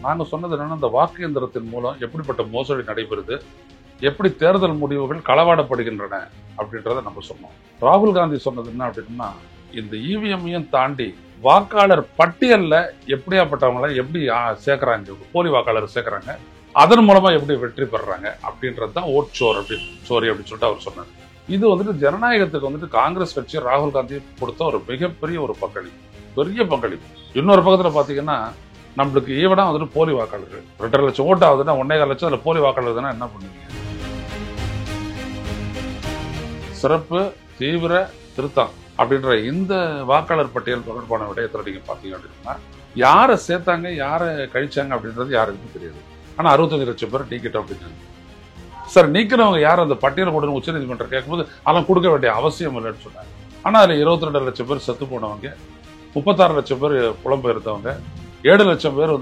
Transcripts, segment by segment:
நாங்க சொன்னது என்னன்னா, இந்த வாக்கு எந்திரத்தின் மூலம் எப்படிப்பட்ட மோசடி நடைபெறுது, எப்படி தேர்தல் முடிவுகள் களவாடப்படுகின்றன அப்படின்றத நம்ம சொன்னோம். ராகுல் காந்தி சொன்னது என்ன அப்படின்னா, இந்த இவிஎம்மையும் தாண்டி வாக்காளர் பட்டியல்ல எப்படியாப்பட்டவங்களை எப்படி சேர்க்கறாங்க, போலி வாக்காளர் சேர்க்கறாங்க, அதன் மூலமா எப்படி வெற்றி பெறாங்க அப்படின்றது தான் ஓட் சோரி அப்படின்னு சொல்லிட்டு அவர் சொன்னார். இது வந்துட்டு ஜனநாயகத்துக்கு காங்கிரஸ் கட்சி ராகுல் காந்தி கொடுத்த ஒரு மிகப்பெரிய ஒரு பங்களிப்பு, பெரிய பங்களிப்பு. இன்னொரு பக்கத்துல பாத்தீங்கன்னா, நம்மளுக்கு ஈவனா போலி வாக்காளர்கள் 2.5 லட்சம் ஓட்டு ஆகுதுன்னா 1.25 லட்சம் அதுல போலி வாக்காளர் என்ன பண்ணுவீங்க? சிறப்பு தீவிர திருத்தம் அப்படின்ற இந்த வாக்காளர் பட்டியல் தொடர்பான விடயத்தில் நீங்க பாத்தீங்க அப்படின்னா, யாரை சேர்த்தாங்க யாரை கழிச்சாங்க அப்படின்றது யாருக்குமே தெரியாது. ஆனா 65 லட்சம் பேர் நீக்கிட்டோம் அப்படின்னு சார், நீக்கிறவங்க யார் அந்த பட்டியல் போடணும் உச்ச நீதிமன்றம் கேட்கும்போது அதெல்லாம் கொடுக்க வேண்டிய அவசியம் இல்லைன்னு சொன்னாங்க. ஆனா அதுல 22 லட்சம் பேர் செத்து போனவங்க, 36 லட்சம் பேர் புலம்பெயர்ந்தவங்க, 7 லட்சம் பேர்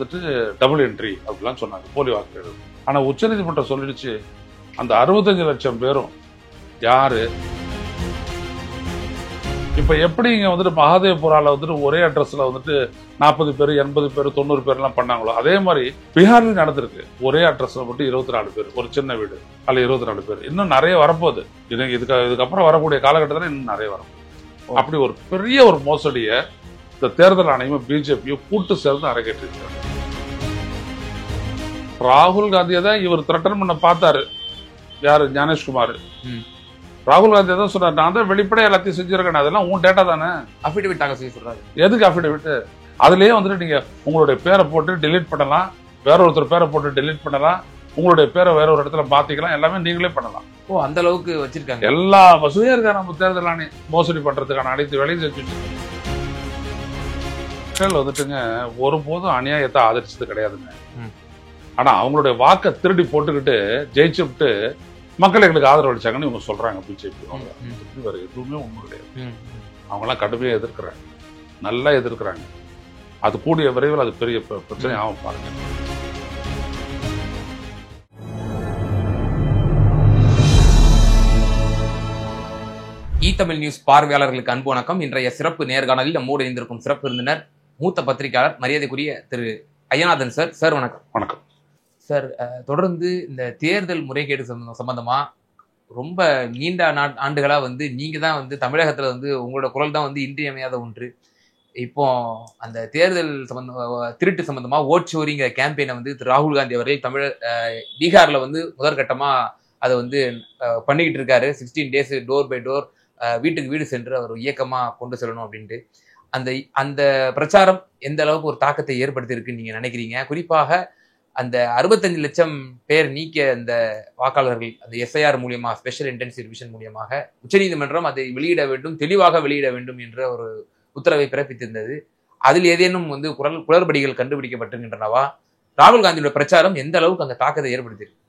டபுள் என்ட்ரி அப்படிலாம் சொன்னாங்க போலி வாக்குகள். ஆனா உச்ச நீதிமன்றம் சொல்லிடுச்சு, அந்த 65 லட்சம் பேரும் யாரு? இப்ப எப்படி இங்க மகாதேவ்புரால ஒரே அட்ரஸ்ல 40 பேர் 80 பேர் 90 பேர் எல்லாம் பண்ணாங்களோ, அதே மாதிரி பீகார்லயும் நடந்திருக்கு. ஒரே அட்ரஸ்ல மட்டும் 24 பேர், ஒரு சின்ன வீடு அல்ல 24 பேர். இன்னும் நிறைய வரப்போகுது. இதுக்கப்புறம் வரக்கூடிய காலகட்டத்தில் இன்னும் நிறைய வரும். அப்படி ஒரு பெரிய ஒரு மோசடிய இந்த தேர்தல் ஆணையமும் பிஜேபியும் கூட்டு சேர்ந்து அரங்கேற்றிருக்காங்க. ராகுல் காந்தியை தான் இவர் த்ரெட்டன் பண்ண பார்த்தாரு. யாரு? ஞானேஷ்குமார். ராகுல் காந்தி தான் சொன்னார், நான் தான் வெளிப்படையா எல்லாத்தையும் செஞ்சிருக்கேன், அதெல்லாம் உன் டேட்டா தானே. அஃபிடவிட் தாக்கல் செய்ய சொல்றாரு. எதுக்கு அஃபிடவிட்? அதுலயே நீங்க உங்களுடைய பேரை போட்டு டெலீட் பண்ணலாம், வேற ஒருத்தர் பேரை போட்டு டெலீட் பண்ணலாம், உங்களுடைய பேரை வேற ஒரு இடத்துல மாத்திக்கலாம், எல்லாமே நீங்களே பண்ணலாம். ஓ, அந்த அளவுக்கு வச்சிருக்காங்க. எல்லா வசதியும் இருக்கா நம்ம தேர்தல் ஆணையம் மோசடி பண்றதுக்கான அனைத்து வேலையும் செஞ்சு ஒருபோதும் அநியாயத்தை ஆதரிச்சது கிடையாதுங்க. ஆனா அவங்களுடைய வாக்கை திருடி போட்டுக்கிட்டு ஜெயிச்சு விட்டு மக்கள் எங்களுக்கு ஆதரவு அளிச்சாங்கன்னு இவங்க சொல்றாங்க பிஜேபி. வேற எதுவுமே உண்மை கிடையாது. அவங்க எல்லாம் கடுமையா எதிர்க்கிறாங்க, நல்லா எதிர்க்கிறாங்க. அது கூடிய விரைவில் அது பெரிய பிரச்சனை ஆகும் பாருங்க. தமிழ் நியூஸ் பார்வையாளர்களுக்கு அன்பு வணக்கம். இன்றைய சிறப்பு நேர்காணலில் நம்மோடு இணைந்திருக்கும் சிறப்பு விருந்தினர் மூத்த பத்திரிகையாளர் மரியாதைக்குரிய திரு ஐயநாதன் சார். சார் வணக்கம். வணக்கம் சார். தொடர்ந்து இந்த தேர்தல் முறைகேடு சம்பந்தமா ரொம்ப நீண்ட ஆண்டுகளா நீங்க தான் தமிழகத்துல உங்களோட குரல் தான் இன்றியமையாத ஒன்று. இப்போ அந்த தேர்தல் திருட்டு சம்பந்தமா ஓட் சோரிங்கிற கேம்பெயினை ராகுல் காந்தி அவர்கள் பீகார்ல முதற்கட்டமா அதை பண்ணிக்கிட்டு இருக்காரு. 16 days டோர் பை டோர், வீட்டுக்கு வீடு சென்று அவர் இயக்கமா கொண்டு செல்லணும் அப்படின்ட்டு அந்த பிரச்சாரம் எந்த அளவுக்கு ஒரு தாக்கத்தை ஏற்படுத்தி இருக்குன்னு நீங்க நினைக்கிறீங்க? குறிப்பாக அந்த 65 லட்சம் பேர் நீக்கிய அந்த வாக்காளர்கள் அந்த எஸ்ஐஆர் மூலியமா, ஸ்பெஷல் இன்டென்சிவ் ரிவிஷன் மூலியமாக உச்சநீதிமன்றம் அதை வெளியிட வேண்டும், தெளிவாக வெளியிட வேண்டும் என்ற ஒரு உத்தரவை பிறப்பித்திருந்தது. அதில் ஏதேனும் குளறுபடிகள் கண்டுபிடிக்கப்பட்டிருக்கின்றனவா? ராகுல் காந்தியோட பிரச்சாரம் எந்த அளவுக்கு அந்த தாக்கத்தை ஏற்படுத்தியிருக்கு?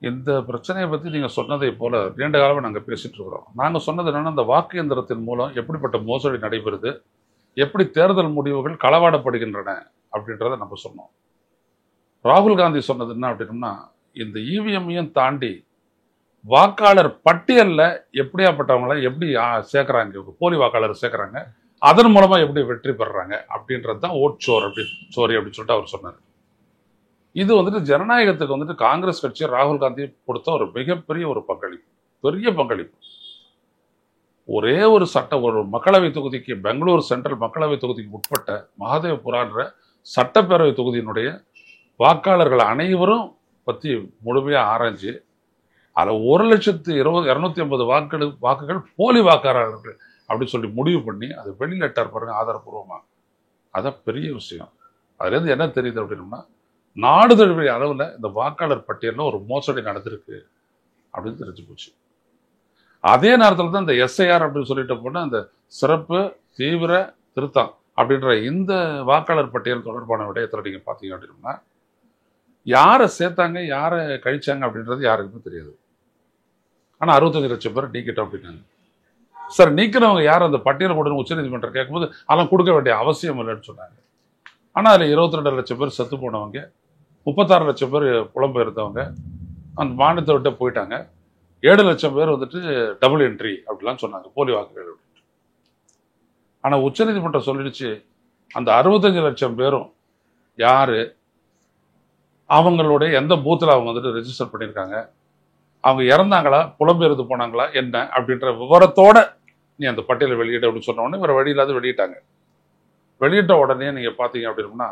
இந்த பிரச்சனையை பத்தி நீங்க சொன்னதை போல நீண்ட காலமா நாங்க பேசிட்டு இருக்கிறோம். நாங்க சொன்னது என்னன்னா, இந்த வாக்கு எந்திரத்தின் மூலம் எப்படிப்பட்ட மோசடி நடைபெறுது, எப்படி தேர்தல் முடிவுகள் களவாடப்படுகின்றன அப்படின்றத நம்ம சொன்னோம். ராகுல் காந்தி சொன்னது என்ன அப்படின்னா, இந்த இவிஎம்மையும் தாண்டி வாக்காளர் பட்டியல்ல எப்படியாப்பட்டவங்களை எப்படி சேர்க்கறாங்க, போலி வாக்காளர் சேர்க்கறாங்க, அதன் மூலமா எப்படி வெற்றி பெறாங்க அப்படின்றது தான் ஓட் சோரி அப்படின்னு சொல்லிட்டு அவர் சொன்னார். இது ஜனநாயகத்துக்கு காங்கிரஸ் கட்சி ராகுல் காந்தி கொடுத்த ஒரு மிகப்பெரிய ஒரு பங்களிப்பு, பெரிய பங்களிப்பு. ஒரே ஒரு ஒரு மக்களவை தொகுதிக்கு, பெங்களூர் சென்ட்ரல் மக்களவை தொகுதிக்கு உட்பட்ட மகாதேவ்புரான்ற சட்டப்பேரவை தொகுதியினுடைய வாக்காளர்கள் அனைவரும் பத்தி முழுமையா ஆராய்ஞ்சு அதுல 1,250,000 வாக்குகள் போலி வாக்காளர்கள் அப்படின்னு சொல்லி முடிவு பண்ணி அது வெளியிட்டார் பாருங்க, ஆதாரப்பூர்வமா. அதான் பெரிய விஷயம். அதுல இருந்து என்ன தெரியுது அப்படின்னா, நாடு தழுவிய அளவுல இந்த வாக்காளர் பட்டியலில் ஒரு மோசடி நடந்திருக்கு அப்படின்னு தெரிஞ்சு போச்சு. அதே நேரத்தில் தான் இந்த எஸ்ஐஆர் அப்படின்னு சொல்லிட்டு போனா இந்த சிறப்பு தீவிர திருத்தம் அப்படின்ற இந்த வாக்காளர் பட்டியல் தொடர்பான விடயத்தில் நீங்க பாத்தீங்க அப்படின்னா, யாரை சேர்த்தாங்க யாரை கழிச்சாங்க அப்படின்றது யாருக்குமே தெரியாது. ஆனா 65 லட்சம் பேர் நீக்கிட்டோம் அப்படின்னாங்க. சார், நீக்கிறவங்க யார் அந்த பட்டியல் போடணும் உச்ச நீதிமன்றம் கேட்கும்போது அதெல்லாம் கொடுக்க வேண்டிய அவசியம் இல்லைன்னு சொன்னாங்க. ஆனா அதுல 22 லட்சம் பேர் செத்து போனவங்க, 36 லட்சம் பேர் புலம்பெயர்ந்தவங்க, அந்த மாநிலத்தை விட்டு போயிட்டாங்க, 7 லட்சம் பேர் டபுள் என்ட்ரி அப்படிலாம் சொன்னாங்க, போலி வாக்குகள் அப்படின்ட்டு. ஆனா உச்சநீதிமன்றம் சொல்லிடுச்சு, அந்த 65 லட்சம் பேரும் யாரு? அவங்களுடைய எந்த பூத்தில் அவங்க வந்துட்டு ரெஜிஸ்டர் பண்ணியிருக்காங்க, அவங்க இறந்தாங்களா, புலம்பெயர்ந்து போனாங்களா என்ன அப்படின்ற விவரத்தோட நீ அந்த பட்டியலை வெளியிட அப்படின்னு சொன்ன உடனே வேற வழி இல்லாத வெளியிட்டாங்க. வெளியிட்ட உடனே நீங்க பாத்தீங்க அப்படின்னா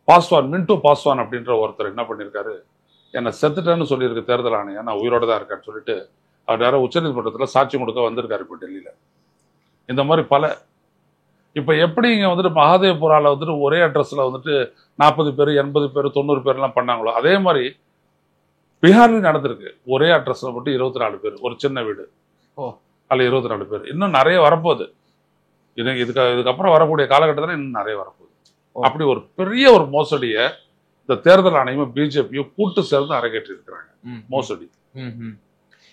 பாஸ்வான், மின்டோ பாஸ்வான் அப்படின்ற ஒருத்தர் என்ன பண்ணியிருக்காரு, என்னை செத்துட்டேன்னு சொல்லியிருக்கு தேர்தல் ஆணையம், நான் உயிரோட தான் இருக்கேன்னு சொல்லிட்டு அவர் யாரோ உச்சநீதிமன்றத்தில் சாட்சி கொடுக்க வந்திருக்காரு இப்போ டெல்லியில. இந்த மாதிரி பல இப்போ எப்படி இங்கே வந்துட்டு மகாதேவ்புராவில் வந்துட்டு ஒரே அட்ரஸில் வந்துட்டு 40 பேர் 80 பேர் 90 பேர்லாம் பண்ணாங்களோ அதே மாதிரி பீகார்லையும் நடந்திருக்கு. ஒரே அட்ரஸில் மட்டும் 24 பேர், ஒரு சின்ன வீடு, அதில் 24 பேர். இன்னும் நிறைய வரப்போகுது. இதுக்கப்புறம் வரக்கூடிய காலகட்டத்தில் இன்னும் நிறைய வரப்போகுது. அப்படி ஒரு பெரிய ஒரு மோசடியை இந்த தேர்தல் ஆணையமும் பிஜேபியும் கூட்டு சேர்ந்து அரங்கேற்றி இருக்கிறாங்க. மோசடி.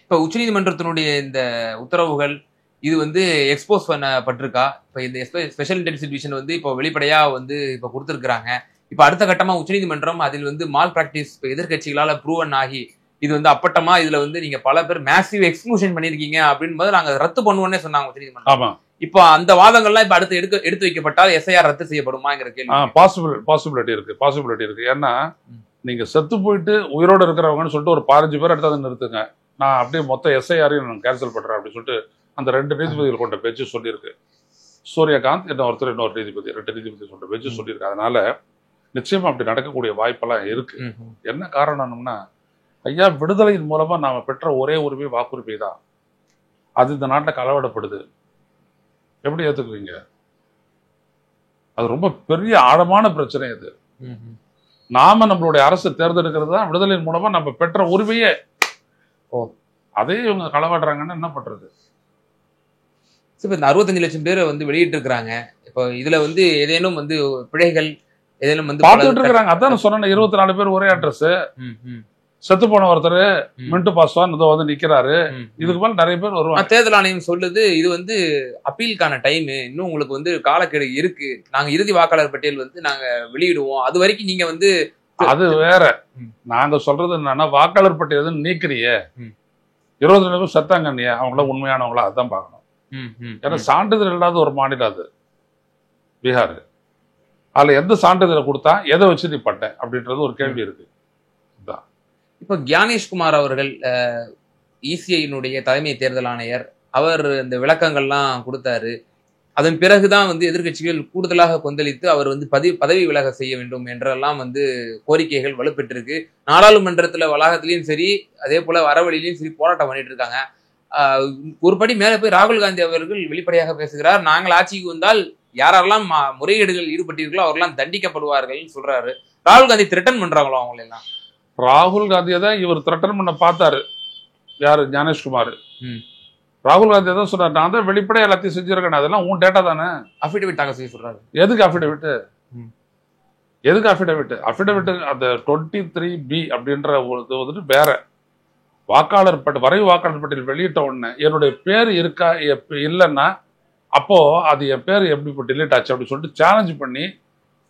இப்ப உச்சநீதிமன்றத்தினுடைய இந்த உத்தரவுகள் இது வந்து எக்ஸ்போஸ் பண்ணப்பட்டிருக்கா? இப்ப இந்த ஸ்பெஷல் இன்டெலிஜென்ஸ் டிவிஷன் வந்து இப்போ வெளிப்படையா வந்து இப்ப கொடுத்திருக்காங்க. இப்ப அடுத்த கட்டமா உச்சநீதிமன்றம் அதில் வந்து மால் பிராக்டிஸ் எதிர்கட்சிகளால ப்ரூவன் ஆகி இது வந்து அப்பட்டமா இதுல வந்து நீங்க பல பேர் மேசிவ் எக்ஸ்க்ளூஷன் பண்ணிருக்கீங்க அப்படின்னு போது நாங்க ரத்து பண்ணுவோன்னே சொன்னாங்க உச்சநீதிமன்றம். இப்போ அந்த வாதங்கள்லாம் இப்ப அடுத்து எடுத்து வைக்கப்பட்டால் எஸ்ஐஆர் ரத்து செய்யப்படுமாங்கிற கேள்வி. பாசிபிலிட்டி இருக்கு. ஏன்னா நீங்க செத்து போயிட்டு உயிரோடு இருக்கிறவங்கன்னு சொல்லிட்டு ஒரு 15 பேர் எடுத்தாந்து நிறுத்துங்க, நான் அப்படியே மொத்த எஸ்ஐஆரையும் நான் கேன்சல் பண்றேன் அப்படின்னு சொல்லிட்டு அந்த 2 நீதிபதிகள் கொண்ட பேச்சு சொல்லியிருக்கு. சூரியகாந்த் இன்னொரு நீதிபதி, 2 நீதிபதி கொண்ட பேச்சு சொல்லியிருக்கு. அதனால நிச்சயமா அப்படி நடக்கக்கூடிய வாய்ப்பெல்லாம் இருக்கு. என்ன காரணம்னா, ஐயா விடுதலையின் மூலமா நாம பெற்ற ஒரே உரிமை வாக்குரிமை தான், அது இந்த நாட்டில் களவாடப்படுது. எப்படி ஏத்துக்குவீங்க? அது ரொம்ப பெரிய ஆழமான பிரச்சனை. அது நாம நம்மளுடைய அரசு தேர்ந்தெடுக்கிறது தான் விடுதலையின் மூலமா நம்ம பெற்ற உரிமையே. அதே இவங்க களவாடுறாங்கன்னா என்ன பண்றது? இப்ப இந்த 65 லட்சம் பேரை வந்து வெளியிட்டு இருக்கிறாங்க. இப்போ இதுல வந்து ஏதேனும் வந்து பிழைகள் ஏதேனும் வந்து பார்த்துட்டு இருக்கிறாங்க. அதான் சொன்ன 24 பேர் ஒரே அட்ரஸ். செத்து போன ஒருத்தர் மின்டோ பாஸ்வான் இதோ வந்து நிக்கிறாரு. இதுக்கு மேல நிறைய பேர் வருவாங்க. தேர்தல் ஆணையம் சொல்லுது இது வந்து அப்பீலுக்கான டைம், இன்னும் உங்களுக்கு வந்து காலக்கெடு இருக்கு, நாங்க இறுதி வாக்காளர் பட்டியல் வந்து நாங்க வெளியிடுவோம், அது வரைக்கும் நீங்க வந்து. அது வேற. நாங்க சொல்றது என்னன்னா, வாக்காளர் பட்டியல் நீக்கிறியே, 22 பேர் செத்தாங்க, அவங்கள உண்மையானவங்களா அதான் பார்க்கணும். ஏன்னா சான்றிதழ் இல்லாத ஒரு மாநிலம் அது பீகார். அதுல எந்த சான்றிதழை கொடுத்தா எதை வச்சு நீ பட்ட அப்படின்றது ஒரு கேள்வி இருக்கு. இப்ப கியானேஷ்குமார் அவர்கள் இசிஐனுடைய தலைமை தேர்தல் ஆணையர், அவர் இந்த விளக்கங்கள்லாம் கொடுத்தாரு. அதன் பிறகுதான் வந்து எதிர்கட்சிகள் கூடுதலாக கொந்தளித்து அவர் வந்து பதவி விலக செய்ய வேண்டும் என்றெல்லாம் வந்து கோரிக்கைகள் வலுப்பெற்றிருக்கு. நாடாளுமன்றத்துல வளாகத்திலையும் சரி, அதே போல வரவழியிலையும் சரி போராட்டம் பண்ணிட்டு இருக்காங்க. ஒரு படி மேல போய் ராகுல் காந்தி அவர்கள் வெளிப்படையாக பேசுகிறார். நாங்கள் ஆட்சிக்கு வந்தால் யாரெல்லாம் முறைகேடுகள் ஈடுபட்டீர்களோ அவரெல்லாம் தண்டிக்கப்படுவார்கள் சொல்றாரு. ராகுல் காந்தி த்ரெட்டன் பண்றாங்களோ அவங்கள எல்லாம்? ராகுல் காந்தியை தான் இவர் த்ரெட்டன் பண்ண பார்த்தாரு. யாரு? ஞானேஷ்குமார். ராகுல் காந்தி தான் சொல்றாரு, நான் தான் வெளிப்படையா எல்லாத்தையும் செஞ்சிருக்கேன், அதெல்லாம் உன் டேட்டா தானே. அபிடேவிட் தாக்கல் செய்ய சொல்றாரு. எதுக்கு அபிடேவிட்? அபிடேவிட் அந்த 23B அப்படின்ற வந்துட்டு வேற. வாக்காளர் வரைவு வாக்காளர் பட்டியல் வெளியிட்ட உடனே என்னுடைய பேர் இருக்கா இல்லைன்னா அப்போ அது என் பேர் எப்படி இப்போ டிலீட் ஆச்சு அப்படின்னு சொல்லிட்டு சேலஞ்ச் பண்ணி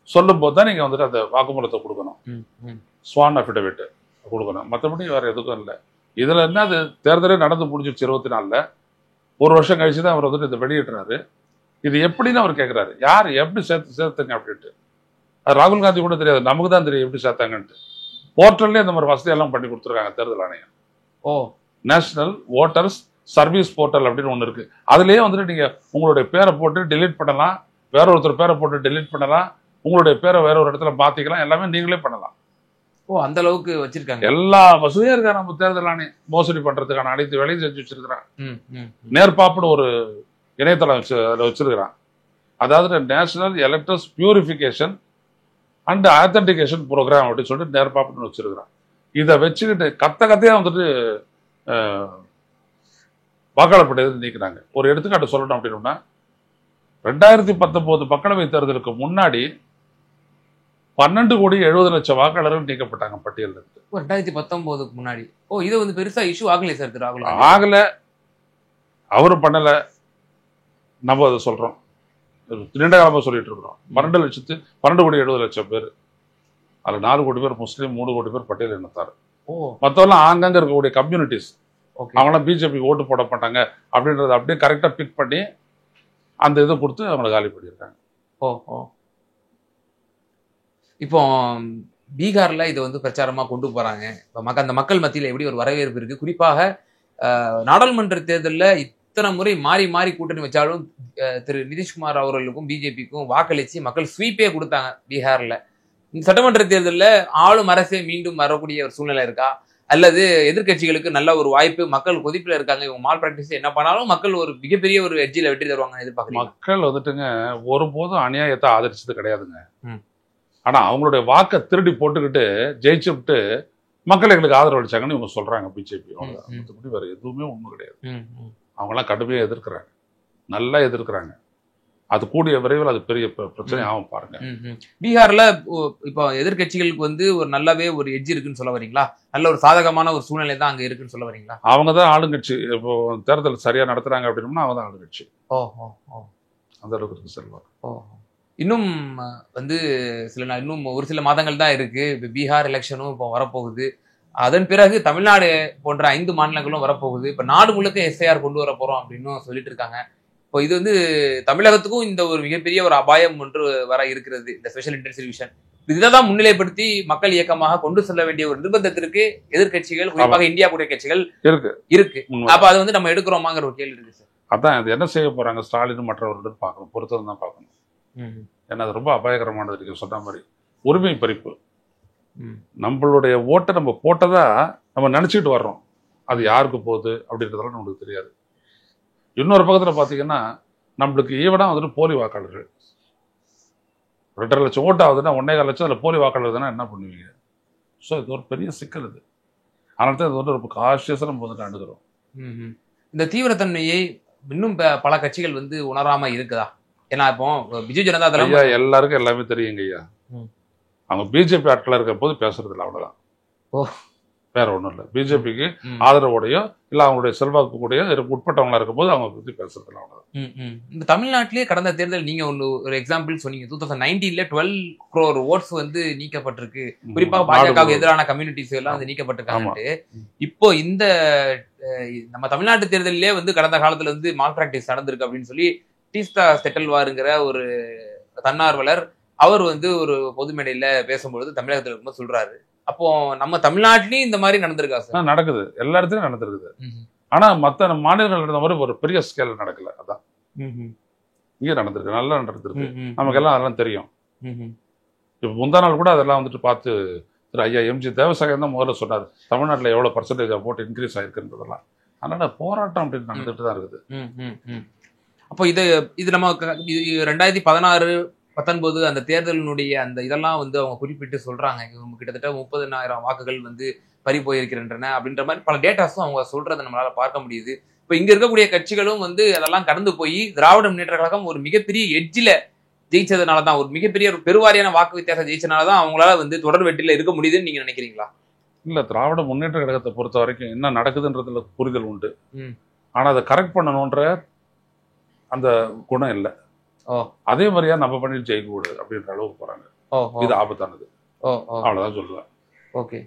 சொல்லும் போது தான் நீங்க வந்துட்டு அந்த வாக்குமூலத்தை கொடுக்கணும். ஸ்வான் அஃபிடவிட் கொடுக்கணும். மற்றபடி வேற எதுக்கும் இல்லை. இதுல என்ன, அது தேர்தலே நடந்து முடிஞ்சிருச்சு 24. ஒரு வருஷம் கழிச்சு தான் அவர் வந்துட்டு இதை வெளியிடுறாரு. இது எப்படின்னு அவர் கேட்கிறாரு, யார் எப்படி சேர்த்துங்க அப்படின்ட்டு. அது ராகுல் காந்தி கூட தெரியாது, நமக்கு தான் தெரியும் எப்படி சேர்த்தாங்கன்ட்டு. போர்ட்டல்லே இந்த மாதிரி வசதியெல்லாம் பண்ணி கொடுத்துருக்காங்க தேர்தல் ஆணையம். நேஷனல் ஓட்டர்ஸ் சர்வீஸ் போர்ட்டல் அப்படின்னு ஒன்று இருக்கு. அதுலயே வந்துட்டு நீங்க உங்களுடைய பேரை போட்டு டெலீட் பண்ணலாம், வேற ஒருத்தர் பேரை போட்டு டெலீட் பண்ணலாம், உங்களுடைய பேரை வேற ஒரு இடத்துல மாத்திக்கலாம், எல்லாமே நீங்களே பண்ணலாம். அந்த அளவுக்கு வச்சிருக்காங்க. எல்லா வசதியும் இருக்கா நம்ம தேர்தல் ஆணையம். மோசடி பண்றதுக்கான அனைத்து வேலையும் செஞ்சு வச்சிருக்கிறான். நேர்பாப்புன்னு ஒரு இணையதளம் வச்சிருக்கிறான். அதாவது national electors purification and authentication programme அப்படின்னு சொல்லிட்டு நேர்பாப்புன்னு வச்சிருக்கிறான். இதை வச்சுக்கிட்டு கத்தையா வந்துட்டு வாக்காளர் பட்டியல் நீக்கிறாங்க. ஒரு எடுத்துக்காட்டு சொல்லணும் அப்படின்னா, 2019 மக்களவை தேர்தலுக்கு முன்னாடி 12,70,00,000 வாக்காளர்கள் நீக்கப்பட்டாங்க பட்டியல் இருந்து. 2019க்கு முன்னாடி. இது வந்து பெருசா இஷ்யூ ஆகல சார். ராகுல் ஆகல, அவரும் பண்ணல, நம்ம அதை சொல்றோம். நீண்ட காலமா சொல்லிட்டு இருக்கிறோம். 12,70,00,000 பேர். அதுல 4 கோடி பேர் முஸ்லீம், 3 கோடி பேர் பட்டியல் இனத்தார். மற்றவெல்லாம் ஆங்காங்க இருக்கக்கூடிய கம்யூனிட்டிஸ். அவங்களாம் பிஜேபி ஓட்டு போட மாட்டாங்க அப்படின்றத அப்படியே கரெக்டா பிக் பண்ணி அந்த இதை கொடுத்து அவங்களை காலி பண்ணியிருக்காங்க. இப்போ பீகார்ல இதை வந்து பிரச்சாரமா கொண்டு போறாங்க. இப்ப அந்த மக்கள் மத்தியில எப்படி ஒரு வரவேற்பு இருக்கு? குறிப்பாக நாடாளுமன்ற தேர்தலில் இத்தனை முறை மாறி மாறி கூட்டணி வச்சாலும் திரு நிதிஷ்குமார் அவர்களுக்கும் பிஜேபிக்கும் வாக்களிச்சு மக்கள் ஸ்வீப்பே கொடுத்தாங்க பீகார்ல. இந்த சட்டமன்ற தேர்தலில் ஆளும் அரசே மீண்டும் வரக்கூடிய ஒரு சூழ்நிலை இருக்கா? அல்லது எதிர்கட்சிகளுக்கு நல்ல ஒரு வாய்ப்பு, மக்கள் கொதிப்புல இருக்காங்க, இவங்க மால் பிராக்டிஸ் என்ன பண்ணாலும் மக்கள் ஒரு மிகப்பெரிய ஒரு எட்ஜில வெற்றி தருவாங்க எதிர்பார்க்கறீங்க? மக்கள் வந்துட்டுங்க ஒருபோதும் அநியாயத்தை ஆதரிச்சது கிடையாதுங்க. ஆனா அவங்களுடைய வாக்கை திருடி போட்டுக்கிட்டு ஜெயிச்சு விட்டு மக்கள் எங்களுக்கு ஆதரவு அளிச்சாங்கன்னு இவங்க சொல்றாங்க பிஜேபி. மற்றபடி வேற எதுவுமே உண்மை கிடையாது. அவங்கெல்லாம் கடுமையா எதிர்க்கிறாங்க, நல்லா எதிர்க்கிறாங்க. அது கூடிய விரைவில் அது பெரிய பிரச்சனை ஆகும் பாருங்க. பீகார்ல இப்போ எதிர்கட்சிகளுக்கு வந்து ஒரு நல்லாவே ஒரு எட்ஜ் இருக்குன்னு சொல்ல வரீங்களா? நல்ல ஒரு சாதகமான ஒரு சூழ்நிலை தான் அங்க இருக்குன்னு சொல்ல வரீங்களா? அவங்க தான் ஆளுங்கட்சி. இப்போ தேர்தல் சரியா நடத்துறாங்க அப்படின்னா அவங்க தான் ஆளுங்கட்சி. அந்த அளவுக்கு இருக்கு செல்வம். இன்னும் வந்து இன்னும் ஒரு சில மாதங்கள் தான் இருக்கு. இப்போ பீகார் எலெக்ஷனும் இப்போ வரப்போகுது. அதன் பிறகு தமிழ்நாடு போன்ற 5 மாநிலங்களும் வரப்போகுது. இப்ப நாடு முழுக்க எஸ்ஐஆர் கொண்டு வர போறோம் அப்படின்னு சொல்லிட்டு இருக்காங்க. இப்போ இது வந்து தமிழகத்துக்கும் இந்த ஒரு மிகப்பெரிய ஒரு அபாயம் ஒன்று வர இருக்கிறது. இந்த ஸ்பெஷல் இன்டென்சிவ் டிவிஷன் இதைதான் முன்னிலைப்படுத்தி மக்கள் இயக்கமாக கொண்டு செல்ல வேண்டிய ஒரு நிர்பந்தத்திற்கு எதிர்கட்சிகள், குறிப்பாக இந்தியா கூட்டணி கட்சிகள் இருக்கு. அப்ப அதை வந்து நம்ம எடுக்கிறோமாங்கிற ஒரு கேள்வி இருக்கு சார். அதான் இது என்ன செய்ய போறாங்க ஸ்டாலின் மற்றவர்கள் பார்க்கணும், பொறுத்தது தான் பார்க்கணும். ஏன்னா அது ரொம்ப அபாயகரமானது. நீங்க சொன்ன மாதிரி உரிமை பறிப்பு. நம்மளுடைய ஓட்டை நம்ம போட்டதா நம்ம நினைச்சிட்டு வர்றோம், அது யாருக்கு போகுது அப்படின்றதெல்லாம் நம்மளுக்கு தெரியாது. இன்னொரு பக்கத்துல பாத்தீங்கன்னா நம்மளுக்கு ஈவனா வந்துட்டு போலி வாக்காளர்கள் 2.5 லட்சம் ஓட்டு ஆகுதுன்னா 1.25 லட்சம் அதில் போலி வாக்காளர் என்ன பண்ணுவீங்க? ஸோ இது ஒரு பெரிய சிக்கல். இது அதனால தான் இது வந்து ரொம்ப காஷியஸாக நம்ம வந்துட்டு அணுகிறோம். இந்த தீவிரத்தன்மையை இன்னும் பல கட்சிகள் வந்து உணராம இருக்குதா? ஏன்னா இப்போ பிஜு ஜனதா தளம் எல்லாருக்கும் எல்லாமே தெரியுங்க ஐயா. அவங்க பிஜேபி ஆட்களா இருக்க போது பேசுறது இல்லை, அவ்வளவுதான். வேற ஒண்ணும் இல்லை. பிஜேபிக்கு ஆதரவோடையோ இல்ல அவங்களுடைய செல்வாக்கு கூடயோ உட்பட்டவங்களா இருக்கும் போது அவங்க பத்தி பேசுறது இல்லை, அவ்வளவுதான். இந்த தமிழ்நாட்டிலேயே கடந்த தேர்தல் நீங்க ஒரு எக்ஸாம்பிள் சொன்னீங்க. 2019ல 12 crore ஓட்ஸ் வந்து நீக்கப்பட்டிருக்கு. குறிப்பாக பாஜக எதிரான கம்யூனிட்டிஸ் எல்லாம் வந்து நீக்கப்பட்டிருக்காங்க. இப்போ இந்த நம்ம தமிழ்நாட்டு தேர்தலிலே வந்து கடந்த காலத்துல வந்து மால் பிராக்டிஸ் நடந்திருக்கு அப்படின்னு சொல்லி டீஸ்டா செட்டல்வாருங்கிற ஒரு தன்னார்வலர் அவர் வந்து ஒரு பொது மேடையில பேசும்பொழுது தமிழகத்துல இருக்கும்போது சொல்றாரு. அப்போ நம்ம தமிழ்நாட்டிலயும் இந்த மாதிரி நடந்திருக்கா சார்? நடக்குது, எல்லா இடத்துலயும் நடந்திருக்குது. ஆனா மத்த மாநிலங்கள் நடந்த மாதிரி ஒரு பெரிய ஸ்கேல் நடக்கல. அதான் இங்க நடந்திருக்கு, நல்லா நடந்திருக்கு. நமக்கு எல்லாம் அதெல்லாம் தெரியும். இப்ப முந்தா நாள் கூட அதெல்லாம் வந்துட்டு பார்த்து திரு ஐயா எம்ஜி தேவசாகர் தான் முதல்ல சொன்னார் தமிழ்நாட்டில் எவ்வளவு பர்சன்டேஜ் போட்டு இன்க்ரீஸ் ஆயிருக்குன்றதெல்லாம். அதனால போராட்டம் அப்படின்னு நடந்துட்டு தான் இருக்குது. அப்போ இது நம்ம 2016, 19 அந்த தேர்தலினுடைய அந்த இதெல்லாம் வந்து அவங்க குறிப்பிட்டு சொல்றாங்க. கிட்டத்தட்ட 30,000 வாக்குகள் வந்து பறி போயிருக்கின்றன அப்படின்ற மாதிரி பல டேட்டாஸும் அவங்க சொல்றதை நம்மளால பார்க்க முடியுது. இப்ப இங்க இருக்கக்கூடிய கட்சிகளும் வந்து அதெல்லாம் கடந்து போய் திராவிட முன்னேற்ற கழகம் ஒரு மிகப்பெரிய எட்ஜில ஜெயிச்சதுனாலதான், ஒரு மிகப்பெரிய ஒரு பெருவாரியான வாக்கு வித்தியாசம் ஜெயிச்சதுனாலதான் அவங்களால வந்து தொடர் வெற்றில இருக்க முடியுதுன்னு நீங்க நினைக்கிறீங்களா? இல்ல, திராவிட முன்னேற்ற கழகத்தை பொறுத்த வரைக்கும் என்ன நடக்குதுன்றதுல புரிதல் உண்டு. ஆனா அதை கரெக்ட் பண்ணணும்ன்ற அந்த குணம் இல்லை. அதே மாதிரியா நம்ம பண்ணிட்டு ஜெயிக்க கூடாது அப்படின்ற அளவுக்கு போறாங்க. இது ஆபத்தானது. அவ்வளவுதான் சொல்லுவேன். ஓகே.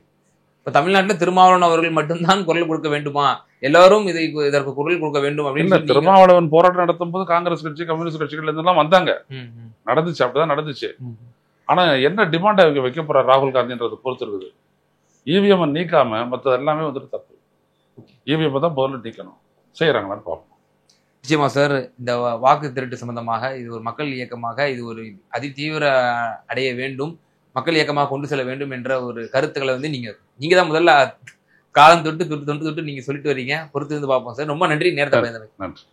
இப்ப தமிழ்நாட்டுல திருமாவளவன் அவர்கள் மட்டும்தான் குரல் கொடுக்க வேண்டுமா, எல்லாரும் இதற்கு குரல் கொடுக்க வேண்டும் அப்படின்னு? திருமாவளவன் போராட்டம் நடத்தும் போது காங்கிரஸ் கட்சி, கம்யூனிஸ்ட் கட்சிகள் இருந்தெல்லாம் வந்தாங்க, நடந்துச்சு, அப்படிதான் நடந்துச்சு. ஆனா என்ன டிமாண்ட் அவங்க வைக்க போற ராகுல் காந்தின்றது பொறுத்து இருக்குது. இவிஎம் நீக்காம மற்ற எல்லாமே வந்துட்டு தப்பு. இவிஎம் தான் முதல்ல நீக்கணும். செய்யறாங்களான்னு பார்ப்போம். நிச்சயமா சார். இந்த வாக்கு திருட்டு சம்பந்தமாக இது ஒரு மக்கள் இயக்கமாக இது ஒரு அதிதீவிர அடைய வேண்டும், மக்கள் இயக்கமாக கொண்டு செல்ல வேண்டும் என்ற ஒரு கருத்துக்களை வந்து நீங்க தான் முதல்ல காலம் தொட்டு நீங்க சொல்லிட்டு வரீங்க. பொறுத்து இருந்து பார்ப்போம் சார். ரொம்ப நன்றி நேரத்தை. நன்றி.